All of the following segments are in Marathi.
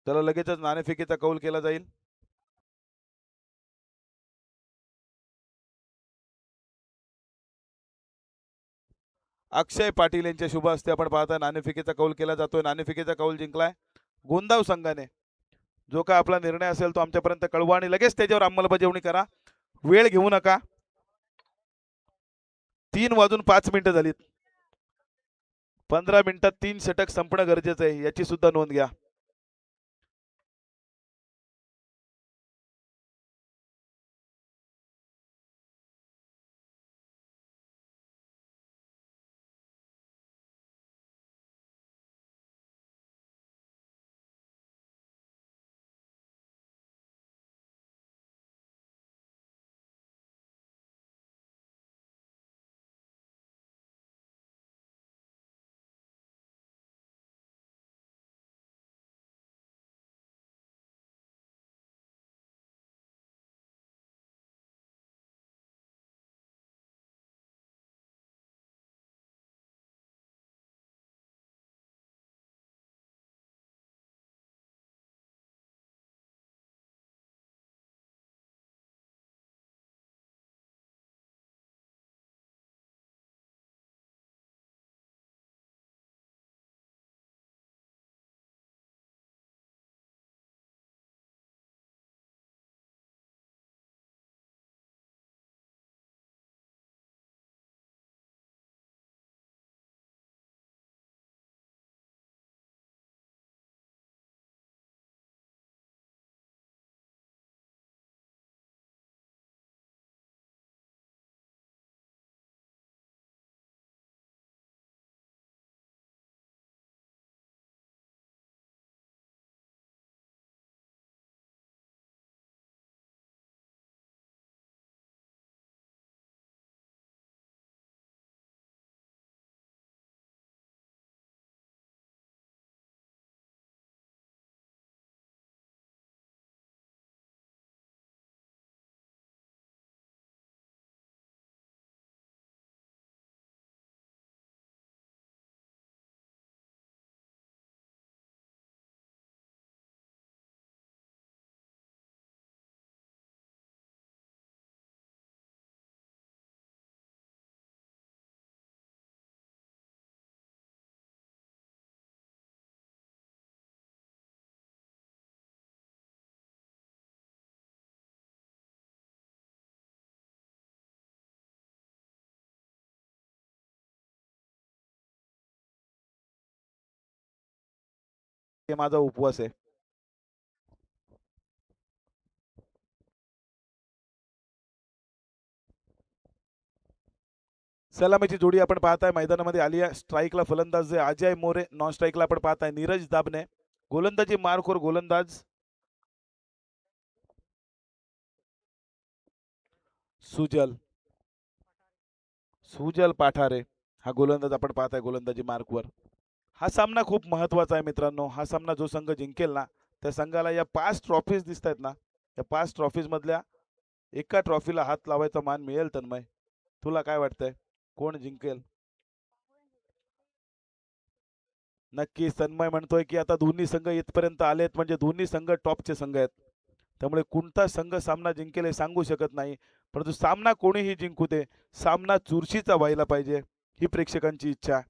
त्याला लगेचच नाणेफेकीचा कौल केला जाईल. अक्षय पाटील यांच्या शुभ हस्ते आपण पाहता नाणेफेकीचा कौल केला जातोय. नाणेफेकीचा कौल जिंकलाय गोंदाव संघाने. जो काय आपला निर्णय असेल तो आमच्यापर्यंत कळवा आणि लगेच त्याच्यावर अंमलबजावणी करा. वेळ घेऊ नका. 3:05 झालीत. 15 मिनिटात 3 षटक संपणं गरजेचं आहे, याची सुद्धा नोंद घ्या. हे माझा उपवास आहे. सलामीची जोडी आपण पाहताय मैदानामध्ये आली आहे. स्ट्राईकला फलंदाज अजय मोरे, नॉन स्ट्राईकला आपण पाहताय नीरज दाबने. गोलंदाजी मारखोर गोलंदाज सुजल सुजल पाठारे. हा गोलंदाज आपण पाहताय गोलंदाजी मार्कवर. हा सामना खूप महत्वाचा आहे मित्रांनो. हा सामना जो संघ जिंकेल ना, त्या संघाला या 5 ट्रॉफीज दिसत आहेत ना, या 5 ट्रॉफीज मधल्या एका ट्रॉफीला हात लावायचा मान मिळेल. तन्मय, तुला काय वाटतंय, कोण जिंकेल? नक्की तन्मय म्हणतोय की आता दोन्ही संघ इथपर्यंत आलेत म्हणजे दोन्ही संघ टॉपचे संघ आहेत. त्यामुळे कोणता संघ सामना जिंकेल हे सांगू शकत नाही. परंतु सामना कोणीही जिंकू दे, सामना चुरशीचा व्हायला पाहिजे, ही प्रेक्षकांची इच्छा.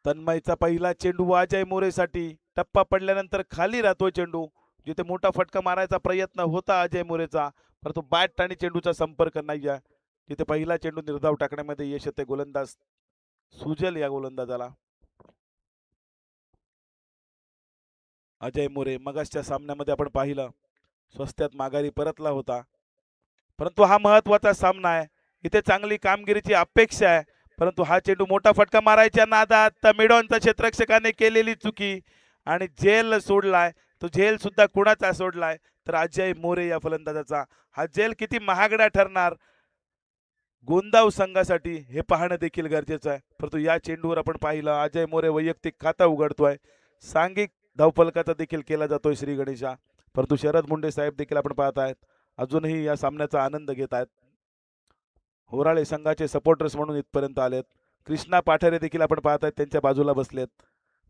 तन्मयचा पहिला चेंडू अजय मोरेसाठी. टप्पा पडल्यानंतर खाली राहतोय चेंडू. जिथे मोठा फटका मारायचा प्रयत्न होता अजय मोरेचा, परंतु बॅट आणि चेंडूचा संपर्क नाही आहे. तिथे पहिला चेंडू निर्धाव टाकण्यामध्ये यश येते गोलंदाज सुजल या गोलंदाजाला. अजय मोरे मगासच्या सामन्यामध्ये आपण पाहिलं स्वस्त्यात माघारी परतला होता, परंतु हा महत्वाचा सामना आहे. इथे चांगली कामगिरीची अपेक्षा आहे. परंतु हा चेंडू मोठा फटका मारायच्या नादात तमिळोनच्या क्षेत्ररक्षकाने केलेली चुकी आणि झेल सोडलाय. तो झेल सुद्धा कुणाचा सोडलाय तर अजय मोरे या फलंदाजाचा. हा झेल किती महागडा ठरणार गोंदाव संघासाठी हे पाहणं देखील गरजेचं आहे. परंतु या चेंडूवर आपण पाहिलं अजय मोरे वैयक्तिक खाता उघडतोय. सांघिक धावफलकाचा देखील केला जातोय श्री गणेशा. परंतु शरद मुंडे साहेब देखील आपण पाहत आहेत अजूनही या सामन्याचा आनंद घेत आहेत. होराळे संघाचे सपोर्टर्स म्हणून इथपर्यंत आलेत. कृष्णा पाठारे देखील आपण पाहताय त्यांच्या बाजूला बसलेत.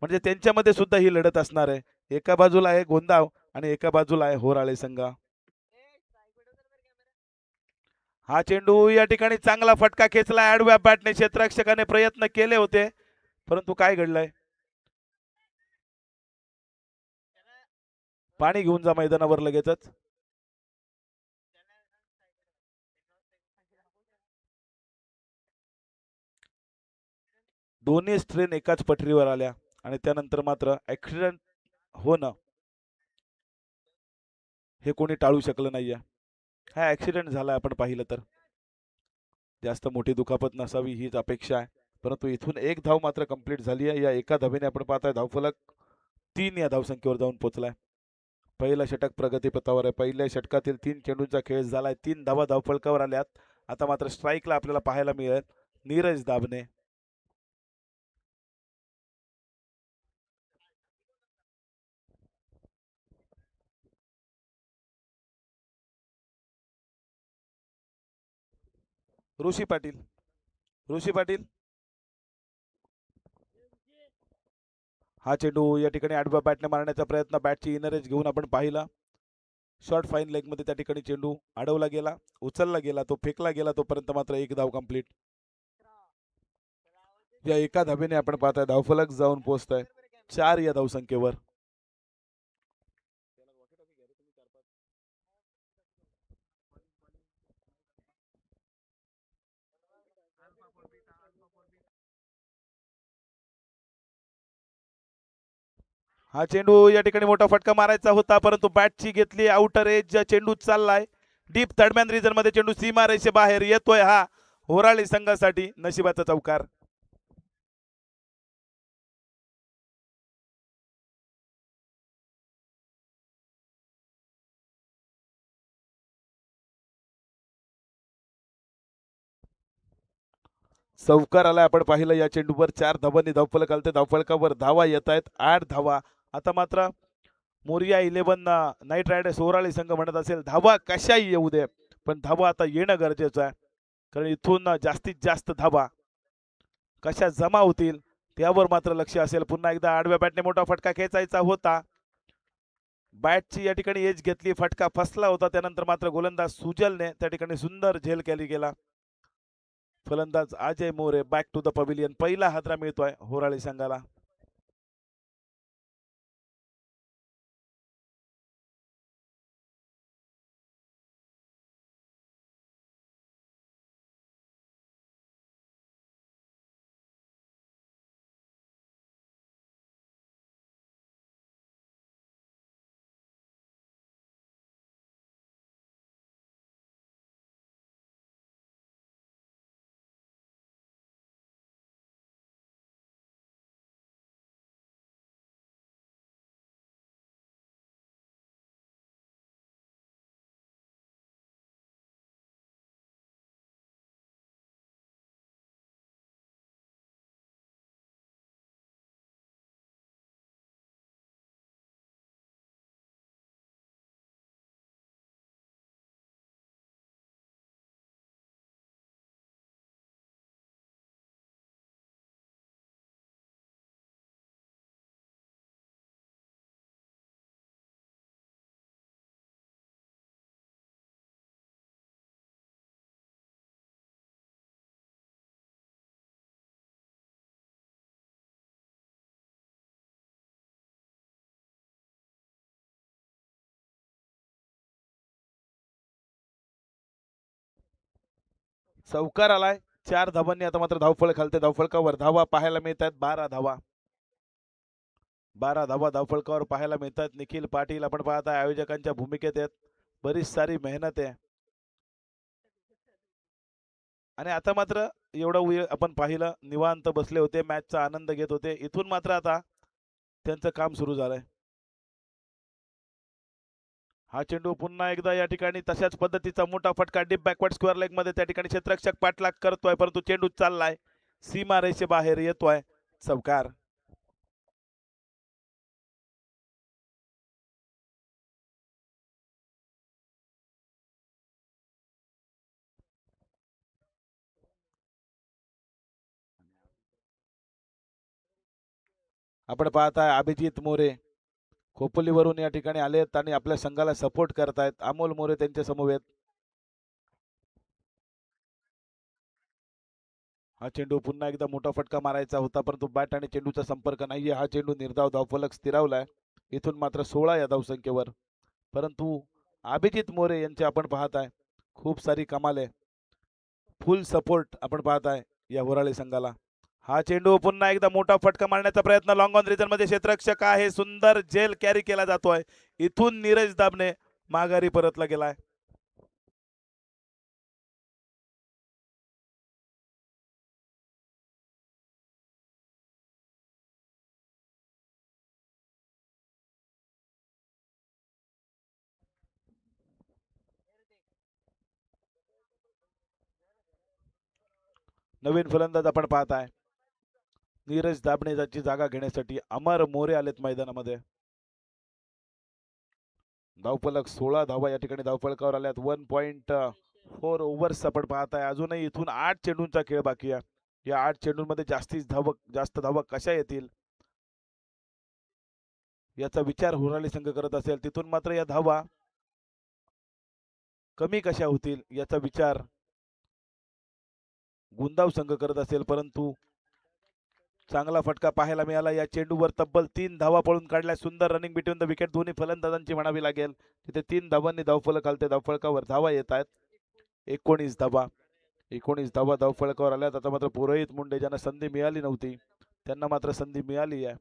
म्हणजे त्यांच्यामध्ये सुद्धा ही लढत असणार आहे. एका बाजूला आहे गोंदाव आणि एका बाजूला आहे होराळे संघ. हा चेंडू या ठिकाणी चांगला फटका खेचला आडव्या बॅटने क्षेत्ररक्षकाने प्रयत्न केले होते परंतु काय घडलंय. पाणी घेऊन जा मैदानावर लगेचच. दोन्ही ट्रेन एकाच पटरीवर आल्या आणि त्यानंतर मात्र ऍक्सिडेंट होणं हे कोणी टाळू शकलं नाहीये. हा ऍक्सिडेंट झाला आपण पाहिलं तर. जास्त मोठी दुखापत नसावी हीच अपेक्षा आहे परंतु इथून एक धाव मात्र कंप्लीट झाली आहे. या एका धावेने आपण पाहताय धावफलक 3 या धावसंख्येवर जाऊन पोहोचलाय. पहिला षटक प्रगतीपथावर आहे. पहिल्या षटकातील 3 चेंडूंचा खेळ झालाय. 3 धावा धावफलकावर आल्यात. आता मात्र स्ट्राईकला आपल्याला पाहायला मिळेल नीरज दाबने. ऋषी पाटील. ऋषी पाटील हा चेंडू या ठिकाणी आडव्या बॅटने मारण्याचा प्रयत्न बॅटची इनर एज घेऊन आपण पाहिला. शॉर्ट फाईन लेग मध्ये त्या ठिकाणी चेंडू अडवला गेला, उचलला गेला, तो फेकला गेला, तोपर्यंत मात्र एक धाव कंप्लीट. या एका धावेने आपण पाहताय धावफलक जाऊन पोहोचताय 4 या धावसंख्येवर. हा चेंडू या ठिकाणी मोठा फटका मारायचा होता परंतु बॅटची घेतली आउटर एज. चेंडू चाललाय डीप थर्ड मॅन रिजन मध्ये. चेंडू सीमा रेषे बाहेर येतोय. हा होराळी संघासाठी नशिबाचा चौकार. चौकार आलाय आपण पाहिलं. या चेंडूवर 4 धावांनी धावफलक आलते. धावफलकावर धावा येत आहेत 8 धावा. आता मात्र मोरिया 11 नाईट रायडर्स होराळी संघ म्हणत असेल धावा कशाही येऊ दे पण धावा आता येणं गरजेचं आहे. कारण इथून जास्तीत जास्त धावा कशा जमा होतील त्यावर मात्र लक्ष असेल. पुन्हा एकदा आडव्या बॅटने मोठा फटका खेचायचा होता. बॅटची या ठिकाणी एज घेतली, फटका फसला होता. त्यानंतर मात्र गोलंदाज सुजलने त्या ठिकाणी सुंदर झेल केली गेला. फलंदाज Ajay More back to the pavilion. पहिला हादरा मिळतोय होराळी संघाला. चौकार आलाय 4 धावांनी. आता मात्र धावफळ खालते. धावफळकावर धावा पाहायला मिळत आहेत 12 धावा. 12 धावा धावफळकावर पाहायला मिळतात. निखिल पाटील आपण पाहताय आयोजकांच्या भूमिकेत आहेत. बरीच सारी मेहनत आहे. आणि आता मात्र एवढा वेळ आपण पाहिलं निवांत बसले होते, मॅचचा आनंद घेत होते. इथून मात्र आता त्यांचं काम सुरू झालंय. हा चेंडू पुन्हा एकदा या ठिकाणी तशाच पद्धतीचा मोठा फटका डीप बॅकवर्ड स्क्वेअर लेग मध्ये त्या ठिकाणी क्षेत्ररक्षक पाठलाग करतोय परंतु चेंडू चाललाय सीमा रेषे बाहेर येतोय. चौकार. आपण पाहताय अभिजित मोरे खोपोलीवरून या ठिकाणी आलेत आणि आपल्या संघाला सपोर्ट करतायत. अमोल मोरे त्यांच्या समवेत. हा चेंडू पुन्हा एकदा मोठा फटका मारायचा होता, परंतु बॅट आणि चेंडूचा संपर्क नाहीये. हा चेंडू निर्धाव धावफलक स्थिरावलाय. इथून मात्र 16 या धावसंख्येवर. परंतु अभिजित मोरे यांचे आपण पाहताय खूप सारी कमाल आहे. फुल सपोर्ट आपण पाहताय या वराळी संघाला. हा चेंडू पुन्हा एकदा मोठा फटका मारण्याचा प्रयत्न लॉंग ऑन रिजन मध्ये क्षेत्ररक्षक आहे. सुंदर जेल कॅरी केला जातोय. इथून नीरज दाबने माघारी परतला गेलाय. नवीन फलंदाज आपण पाहताय नीरज दाबणे त्याची जागा घेण्यासाठी अमर मोरे आलेत मैदानामध्ये. धावफलक 16 धावा या ठिकाणी धावफलकावर आल्यात. 1.4 ओव्हर्स आपण पाहताय. अजूनही इथून 8 चेंडूंचा खेळ बाकी आहे. या 8 चेंडूंमध्ये जास्त धावक कशा येतील याचा विचार हुराळी संघ करत असेल. तिथून मात्र या धावा कमी कशा होतील याचा विचार गुंदाव संघ करत असेल. परंतु चांगला फटका पाहायला मिळाला. या चेंडूवर तब्बल 3 धावा पळून काढल्या. सुंदर रनिंग बिटवीन द विकेट दोन्ही फलंदाजांची म्हणावी लागेल. तिथे 3 धावांनी धावफलक आलते. धावफलकावर धावा येत आहेत. 19 धावा. 19 धावा धावफलकावर आल्यात. आता मात्र पुरोहित मुंडे ज्यांना संधी मिळाली नव्हती त्यांना मात्र संधी मिळाली आहे.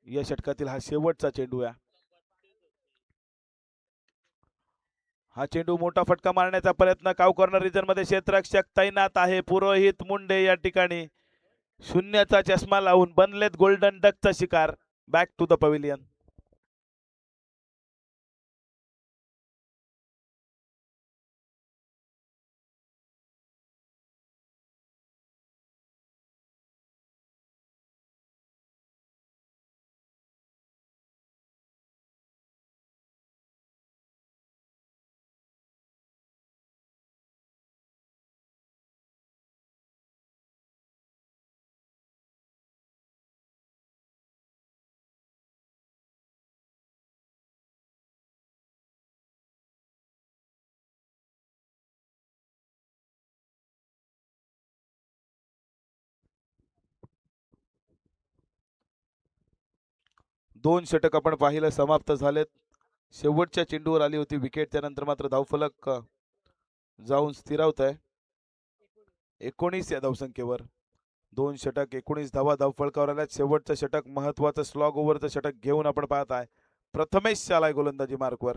या षटकातील हा शेवटचा चेंडू आहे. हा चेंडू मोठा फटका मारण्याचा प्रयत्न. काव कॉर्नर रिजन मध्ये क्षेत्ररक्षक तैनात आहे. पुरोहित मुंडे या ठिकाणी शून्याचा चष्मा लावून बनलेत गोल्डन डकचा शिकार. Back to the pavilion. दोन षटक आपण पाहिलं समाप्त झालेत. शेवटच्या चेंडूवर आली होती विकेट. त्यानंतर मात्र धावफलक जाऊन स्थिरावत आहे 19 या धावसंख्येवर. 2 षटक 19 धावा धावफलकावर आल्यात. शेवटचं षटक महत्वाचं स्लॉग ओव्हरचं षटक घेऊन आपण पाहताय प्रथमेश आलाय गोलंदाजी मार्कवर.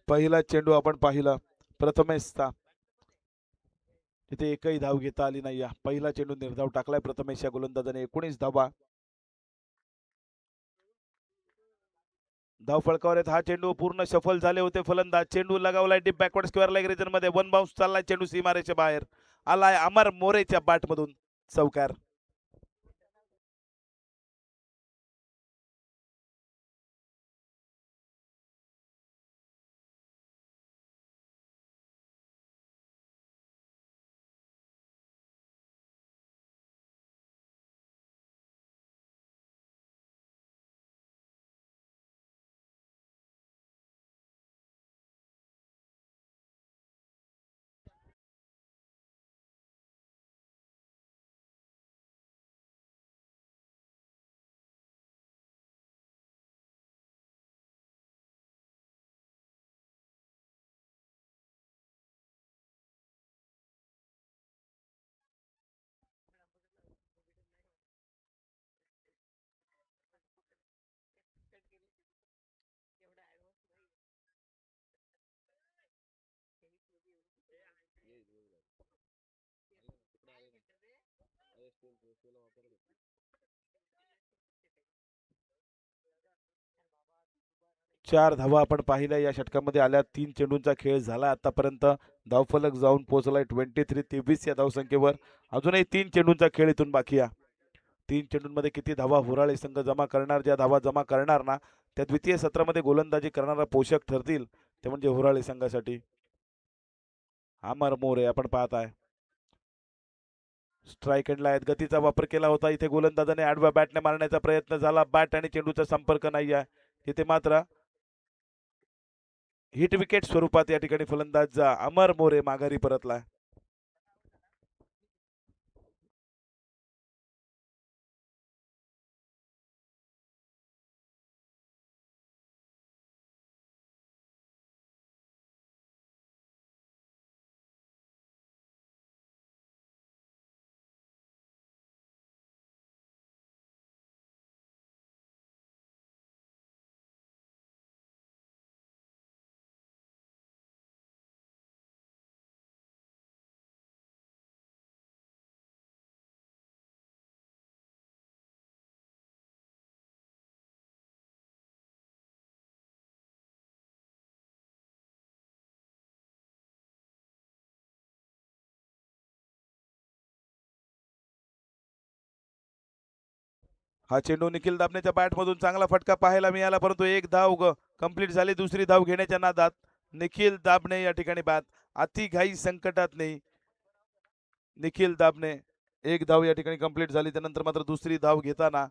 पहिला चेंडू आपण पाहिला प्रथमेशचा. तिथे एकही धाव घेता आली नाही. पहिला चेंडू निर्धाव टाकलाय प्रथमेश या गोलंदाजाने. 19 धावा धाव फळकावर आहेत. हा चेंडू पूर्ण सफल झाले होते फलंदाज. चेंडू लगावलाय deep backward square leg region मध्ये. वन बाउन्स चाललाय. चेंडू सीमारेच्या बाहेर आलाय. अमर मोरेच्या बॅट मधून चौकार. चार धावा आपण पाहिल्या या षटकामध्ये आल्या. 3 चेंडूंचा खेळ झाला आतापर्यंत. धावफलक जाऊन पोहोचलाय 23 या धावसंख्येवर. अजूनही 3 चेंडूंचा खेळ इथून बाकी आहे. 3 चेंडूंमध्ये किती धावा हुराळे संघ जमा करणार, ज्या धावा जमा करणार ना त्या द्वितीय सत्रामध्ये गोलंदाजी करणारा पोषक ठरतील, ते म्हणजे हुराळे संघासाठी. अमर मोरे आपण पाहताय स्ट्राईक एंडला आहेत. गतीचा वापर केला होता इथे गोलंदाजाने. आडव्या बॅटने मारण्याचा प्रयत्न झाला. बॅट आणि चेंडूचा संपर्क नाही आहे तिथे. मात्र हिट विकेट स्वरूपात या ठिकाणी फलंदाज अमर मोरे माघारी परतला. हा चेंडू निखिल दाबनेच्या बॅटमधून चांगला फटका पाहायला मिळाला, परंतु एक धाव कंप्लीट झाली. दुसरी धाव घेण्याच्या नादात निखिल दाबने या ठिकाणी बाद. अति घाई संकटात नाही. निखिल दाबने एक धाव या ठिकाणी कंप्लीट झाली. त्यानंतर मात्र दुसरी धाव घेताना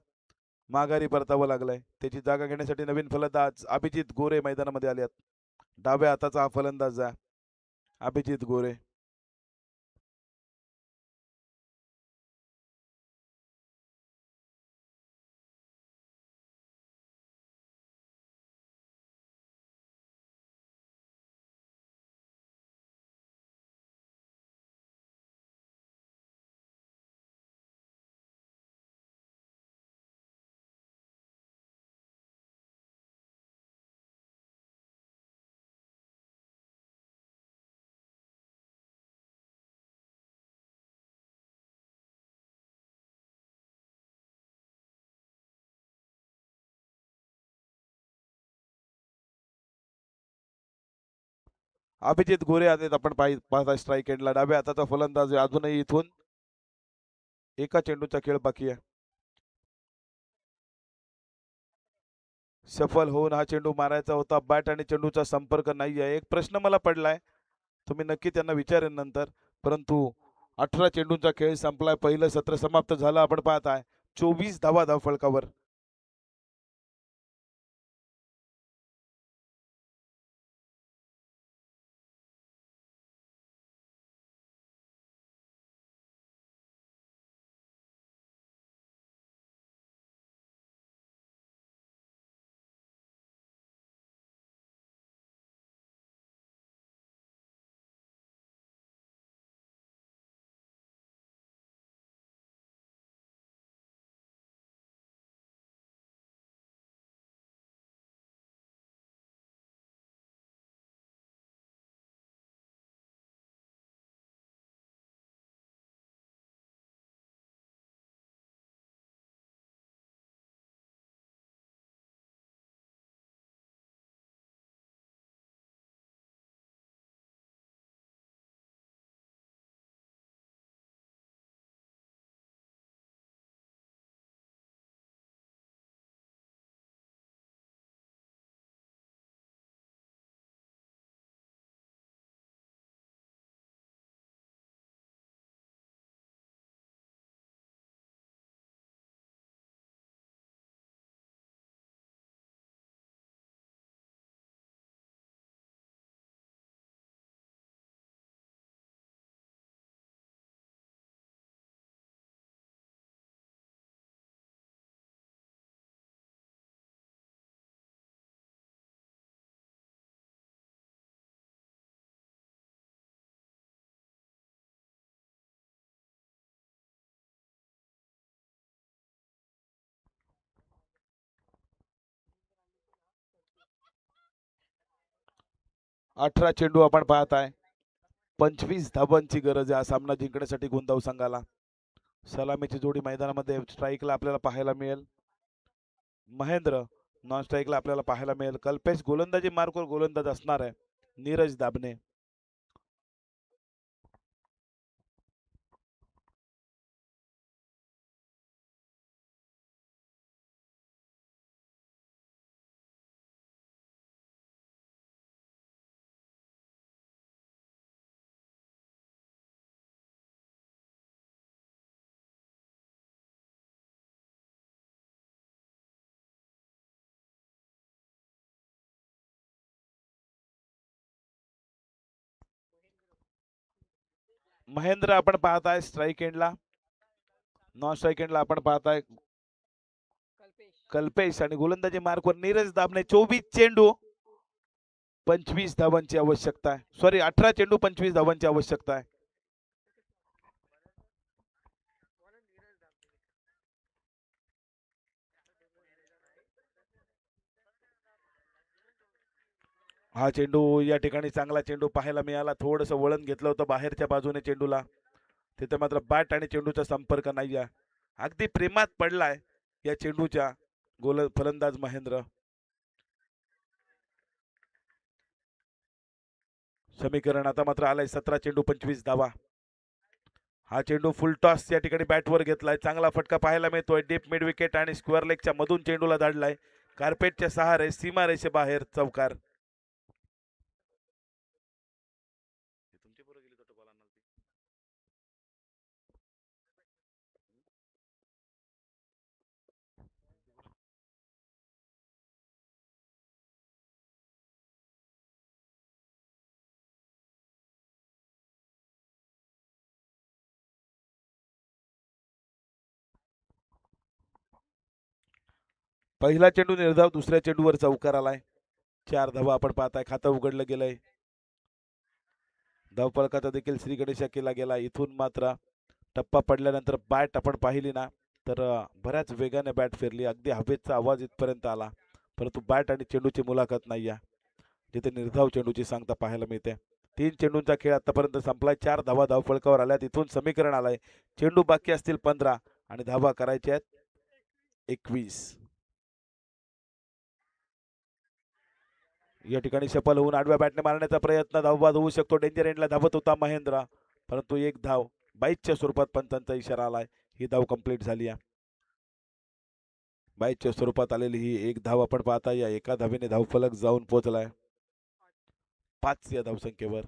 माघारी परतावं लागलंय. त्याची जागा घेण्यासाठी नवीन फलंदाज अभिजित गोरे मैदानामध्ये आले आहेत. डाव्या हाताचा हा फलंदाज आहे अभिजित गोरे. 'अभिजित गोरे आहेत आपण पाहता स्ट्राईक एंडला. डाव्या हाताचा फलंदाज अजूनही इथून एका चेंडूचा खेळ बाकी आहे. सफल होऊन हा चेंडू मारायचा होता. बॅट आणि चेंडूचा संपर्क नाही आहे. एक प्रश्न मला पडलाय, तुम्ही नक्की त्यांना विचारेन नंतर. परंतु 18 चेंडूंचा खेळ संपलाय. पहिलं सत्र समाप्त झालं. आपण पाहताय 24 धावा धावफलकावर. अठरा चेंडू आपण पाहताय. 25 धावांची गरज आहे हा सामना जिंकण्यासाठी गोंदाव संघाला. सलामीची जोडी मैदानामध्ये स्ट्राईकला आपल्याला पाहायला मिळेल. महेंद्र नॉन स्ट्राईकला आपल्याला पाहायला मिळेल. कल्पेश गोलंदाजी मार्कवर गोलंदाज असणार आहे. नीरज दाबणे. महेंद्र आपण पाहताय स्ट्राईक एंडला. नॉन स्ट्राईक एंडला आपण पाहताय कल्पेश आणि गोलंदाजी मार्कवर नीरज दाबणे. 24 चेंडू 25 धावांची आवश्यकता आहे. सॉरी 18 चेंडू 25 धावांची आवश्यकता आहे. हा चेंडू या ठिकाणी चांगला चेंडू पाहायला मिळाला. थोडंसं वळण घेतलं होतं बाहेरच्या बाजूने चेंडूला. तिथे मात्र बॅट आणि चेंडूचा संपर्क नाही आहे. अगदी प्रेमात पडलाय या चेंडूच्या फलंदाज महेंद्र. समीकरण आता मात्र आलंय 17 चेंडू 25 धावा. हा चेंडू फुल टॉस या ठिकाणी बॅटवर घेतलाय. चांगला फटका पाहायला मिळतोय. डीप मिड विकेट आणि स्क्वेअर लेगच्या मधून चेंडूला धाडलाय. कार्पेटच्या सहारे सीमा रेषे बाहेर चौकार. पहिला चेंडू निर्धाव. दुसऱ्या चेंडूवर चौकार आलाय. 4 धावा आपण पाहताय. खातं उघडलं गेलंय. धावफलकाचा देखील श्री गणेशा केला गेला. इथून मात्र टप्पा पडल्यानंतर बॅट आपण पाहिली ना तर बऱ्याच वेगाने बॅट फिरली. अगदी हवेचा आवाज इथपर्यंत आला. परंतु बॅट आणि चेंडूची मुलाखत नाही आहे. जिथे निर्धाव चेंडूची सांगता पाहायला मिळते. 3 चेंडूंचा खेळ आतापर्यंत संपलाय. 4 धावा धावफलकावर आल्या. तिथून समीकरण आलंय. चेंडू बाकी असतील 15 आणि धावा करायच्या आहेत 21. या ठिकाणी सफल होऊन आडव्या बॅटने मारण्याचा प्रयत्न. धावबाद होऊ शकतो. डेंजर एंडला धावत होता महेंद्र. परंतु एक धाव बाईच्या स्वरूपात पंचांचा इशारा आलाय. ही धाव कंप्लीट झाली आहे. बाईच्या स्वरूपात आलेली ही एक धाव आपण पाहता. या एका धावेने धावफलक जाऊन पोहोचलाय 5 या धावसंख्येवर.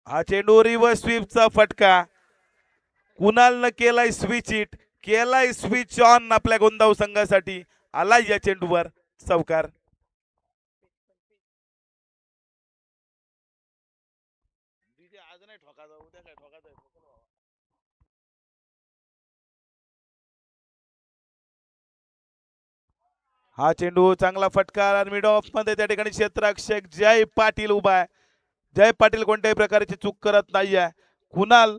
हा चेंडू रिव्हर्स स्वीपचा फटका. कुणालनं केलाय स्विच इट. केलाय स्विच ऑन आपल्या गोंदाव संघासाठी. आलाय या चेंडूवर चौकार. आज नाही ठोकायचा, उद्या काय ठोकायचा. हा चेंडू चांगला फटका मिड ऑफ मध्ये. त्या ठिकाणी क्षेत्ररक्षक जय पाटील उभा आहे. जय पाटील कोणत्याही प्रकारची चूक करत नाहीये. कुणाल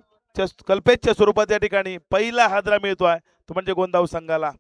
कल्पेशच्या स्वरूपात या ठिकाणी पहिला हादरा मिळतोय तो म्हणजे गोंदाव संघाला.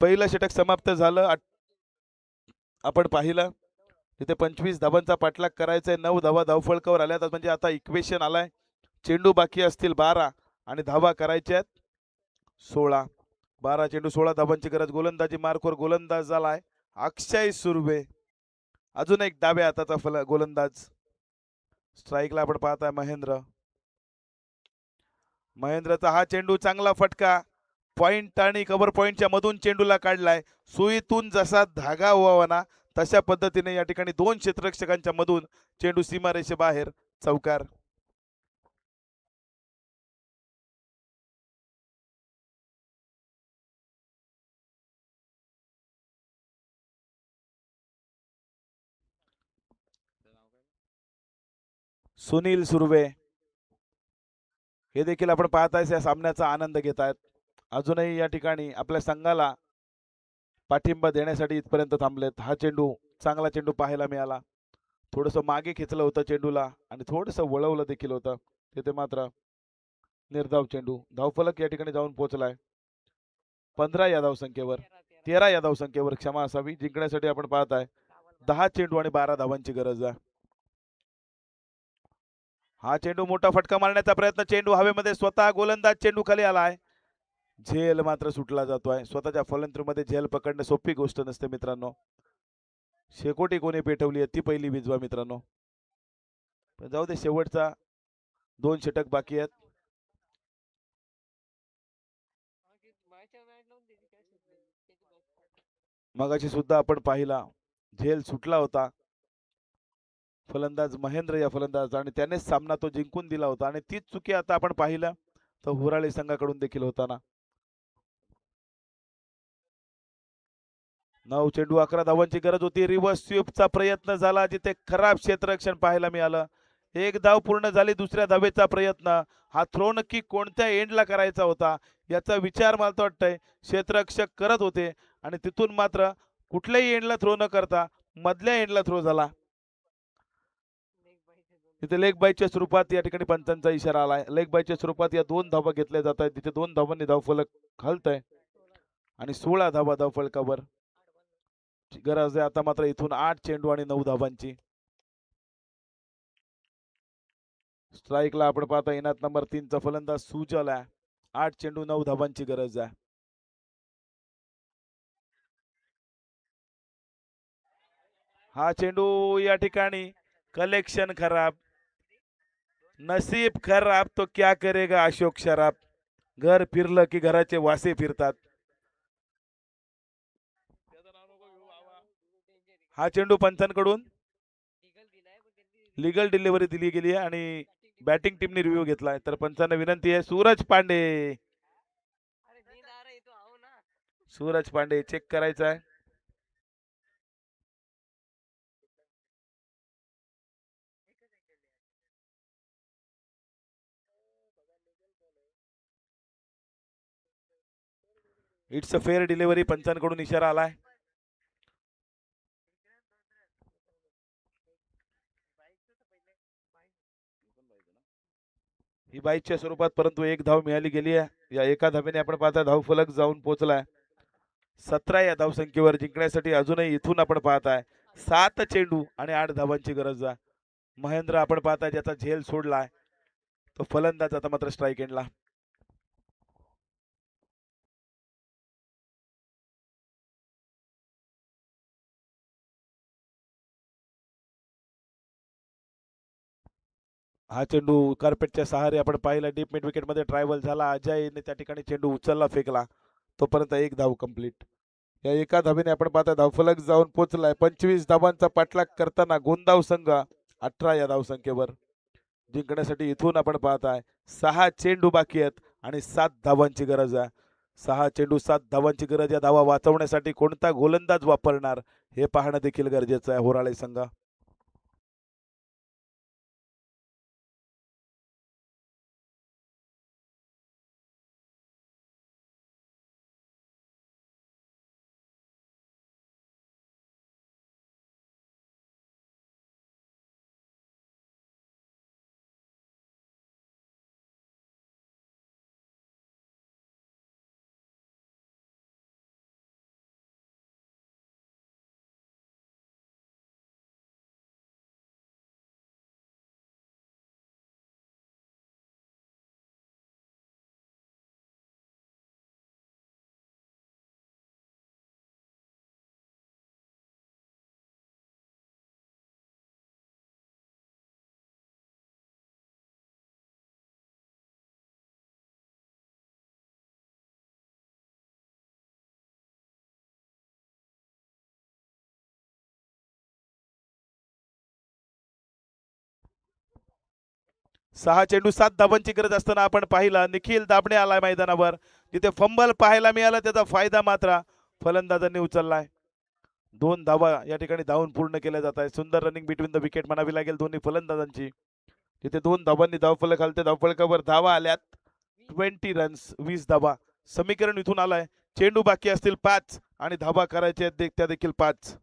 पहिलं षटक समाप्त झालं. आपण पाहिलं तिथे 25 धावांचा पाठलाग करायचा आहे. 9 धावा धावफळकावर आल्या. म्हणजे आता इक्वेशन आलाय. चेंडू बाकी असतील 12 आणि धावा करायच्या आहेत 16. 12 चेंडू 16 धावांची गरज. गोलंदाजी मार्कवर गोलंदाज झालाय अक्षय सुर्वे. अजून एक डाव्या हाताचा गोलंदाज. स्ट्राईकला आपण पाहताय महेंद्रचा हा चेंडू चांगला फटका पॉइंट आणि कव्हर पॉइंटच्या मधून चेंडूला काढलाय. सुईतून जसा धागा व्हावा तशा पद्धतीने या ठिकाणी दोन क्षेत्ररक्षकांच्या मधून चेंडू सीमारेषेबाहेर चौकार. सुनील सुर्वे हे देखील आपण पाहताय या सामन्याचा आनंद घेत आहेत. अजूनही या ठिकाणी आपल्या संघाला पाठिंबा देण्यासाठी इथपर्यंत थांबलेत. हा चेंडू चांगला चेंडू पाहायला मिळाला. थोडंसं मागे खेचलं होतं चेंडूला आणि थोडंसं वळवलं देखील होतं. तिथे मात्र निर्धाव चेंडू धावफलक या ठिकाणी जाऊन पोहोचलाय. 15 या धावसंख्येवर 13 या धावसंख्येवर क्षमा असावी. जिंकण्यासाठी आपण पाहताय 10 चेंडू आणि 12 धावांची गरज आहे. हा चेंडू मोठा फटका मारण्याचा प्रयत्न. चेंडू हवेमध्ये स्वतः गोलंदाज चेंडू खाली आलाय. झेल मात्र सुटला जातोय. स्वतःच्या फलंदाजीमध्ये झेल पकडणं सोपी गोष्ट नसते मित्रांनो. शेकोटी कोणी पेटवली ती पहिली विजवा मित्रांनो. जाऊ दे शेवटचा 2 षटक बाकी आहेत. मगाशी सुद्धा आपण पाहिला झेल सुटला होता फलंदाज महेंद्र या फलंदाज आणि त्यानेच सामना तो जिंकून दिला होता आणि तीच चुकी आता आपण पाहिलं तर हुराळी संघाकडून देखील होताना. 9 चेंडू 11 धावांची गरज होती. रिव्हर्स स्वीपचा प्रयत्न झाला जिथे खराब क्षेत्ररक्षण पाहायला मिळालं. एक धाव पूर्ण झाली. दुसऱ्या धावेचा प्रयत्न. हा थ्रो नक्की कोणत्या एंडला करायचा होता याचा विचार मला तर वाटतंय क्षेत्ररक्षक करत होते आणि तिथून मात्र कुठल्याही एंडला थ्रो न करता मधल्या एंडला थ्रो झाला. तिथे लेग बायच्या स्वरूपात या ठिकाणी पंचांचा इशारा आलाय. लेग बायच्या स्वरूपात या 2 धावा घेतल्या जात आहेत. तिथे 2 धावांनी धावफलक घालतंय आणि 16 धावा धावफलकावर गरज आहे. आता मात्र इथून 8 चेंडू आणि 9 धावांची. स्ट्राईकला आपण पाहता इनात नंबर 3 चा फलंदाज सुजल आहे. 8 चेंडू 9 धावांची गरज आहे. हा चेंडू या ठिकाणी कलेक्शन खराब नसीब खराब तो क्या करेगा अशोक शराब. घर फिरलं की घराचे वासे फिरतात. हा चेंडू पंचांकडून लिगल डिलिव्हरी दिली गेली आहे आणि बॅटिंग टीमने रिव्ह्यू घेतलाय. तर पंचांना विनंती आहे सूरज पांडे चेक करायचा आहे. इट्स अ फेअर डिलिव्हरी पंचांकडून इशारा आलाय. ही बाईकच्या स्वरूपात परंतु एक धाव मिळाली गेली आहे. या एका धावेने आपण पाहता धाव फलक जाऊन पोहोचलाय. 17 या धावसंख्येवर जिंकण्यासाठी अजूनही इथून आपण पाहताय 7 चेंडू आणि 8 धावांची गरज आहे. महेंद्र आपण पाहताय ज्याचा झेल सोडलाय तो फलंदाज आता मात्र स्ट्राईक एंडला. हा चेंडू कार्पेटच्या सहारे आपण पाहिला डीप मिड विकेट मध्ये ट्रायव्हल झाला. अजयने त्या ठिकाणी चेंडू उचलला फेकला तोपर्यंत एक धाव कंप्लीट. या एका धावेने आपण पाहता धावफलक जाऊन पोहोचलाय. 25 धावांचा पाठलाग करताना गोंदाव संघ 18 या धावसंख्येवर जिंकण्यासाठी इथून आपण पाहताय 6 चेंडू बाकी आहेत आणि 7 धावांची गरज आहे. 6 चेंडू 7 धावांची गरज. या धावा वाचवण्यासाठी कोणता गोलंदाज वापरणार हे पाहणं देखील गरजेचं आहे होराळे संघ. 6 चेंडू 7 धाबांची गरज असताना आपण पाहिला निखिल दाबणे आलाय मैदानावर. जिथे फंबल पाहायला मिळाला त्याचा फायदा मात्र फलंदाजांनी उचललाय. 2 धावा या ठिकाणी धावून पूर्ण केल्या जात आहे. सुंदर रनिंग बिटवीन द विकेट म्हणावी लागेल दोन्ही फलंदाजांची. तिथे 2 धावांनी धावफलक हलते. धावफलकावर धावा आल्यात 20 रन्स 20 धावा. समीकरण इथून आलाय. चेंडू बाकी असतील 5 आणि धावा करायचे आहेत त्या देखील 5.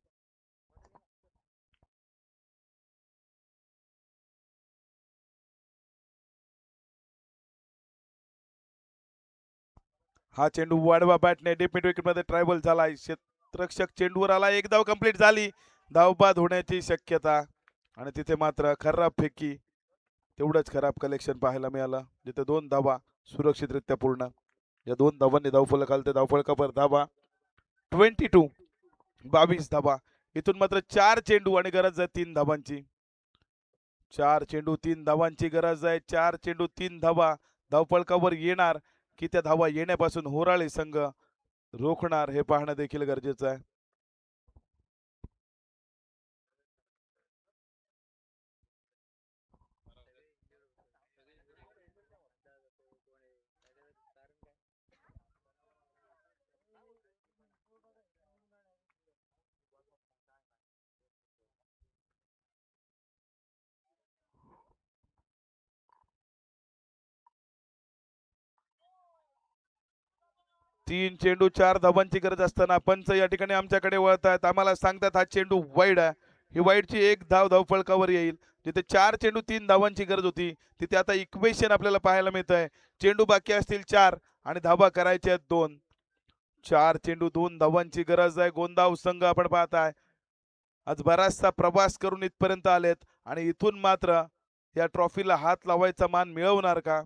हा चेंडू वाढवा बॅटने डीप मिड विकेट मध्ये ट्रायबल झालाय. क्षेत्ररक्षक चेंडूवर आला. एक धाव कंप्लीट झाली. धावबाद होण्याची शक्यता आणि तिथे मात्र खराब फेकी तेवढंच खराब कलेक्शन पाहायला मिळालं. जिथे 2 धावा सुरक्षितरित्या पूर्ण. या 2 धावांनी धावफलक आलते. धावफलकावर धावा 22 22 धावा. इथून मात्र 4 चेंडू आणि गरज आहे 3 धावांची. 4 चेंडू 3 धावांची गरज आहे. 4 चेंडू 3 धावा धावफलकावर येणार की त्या धावा येण्यापासून होराळी संघ रोखणार हे पाहणं देखील गरजेचं आहे. तीन चेंडू 4 धावांची गरज असताना पंच या ठिकाणी आमच्याकडे वळत आहेत. आम्हाला सांगतात हा चेंडू वाईड आहे. ही वाईडची 1 धाव धावफलकावर येईल. जिथे 4 चेंडू 3 धावांची गरज होती तिथे आता इक्वेशन आपल्याला पाहायला मिळत आहे. चेंडू बाकी असतील 4 आणि धावा करायच्या आहेत 2. 4 चेंडू 2 धावांची गरज आहे. गोंदाव संघ आपण पाहताय आज बराचसा प्रवास करून इथपर्यंत आलेत आणि इथून मात्र या ट्रॉफीला हात लावायचा मान मिळवणार का?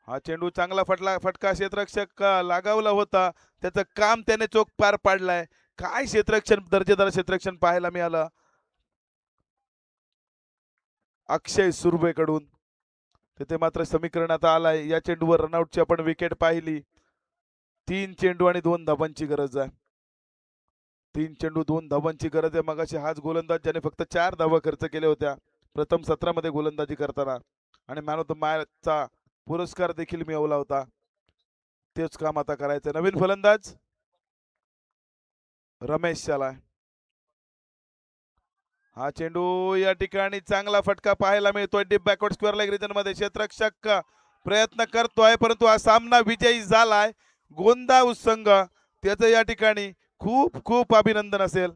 हा चेंडू चांगला फटका क्षेत्ररक्षक लागावला होता. त्याचं काम त्याने चोख पार पाडलाय. काय क्षेत्ररक्षण दर्जेदार क्षेत्ररक्षण पाहायला मिळालं अक्षय सुर्वेकडून. तिथे मात्र समीकरण आता आलाय. या चेंडूवर रनआउटची आपण विकेट पाहिली. 3 चेंडू आणि 2 धावांची गरज आहे. 3 चेंडू 2 धावांची गरज आहे. मगाशी हाच गोलंदाज ज्याने फक्त 4 धावा खर्च केल्या होत्या प्रथम सत्रामध्ये गोलंदाजी करताना आणि मॅन ऑफ द मॅचचा पुरस्कार देखील मिळवला होता. तेच काम आता करायचं. नवीन फलंदाज रमेश शालाय. हा चेंडू या ठिकाणी चांगला फटका पाहायला मिळतोय deep backward square leg region मध्ये. क्षेत्ररक्षक प्रयत्न करतोय परंतु हा सामना विजयी झालाय. गोंदाव संघ त्याचं या ठिकाणी खूप खूप अभिनंदन असेल.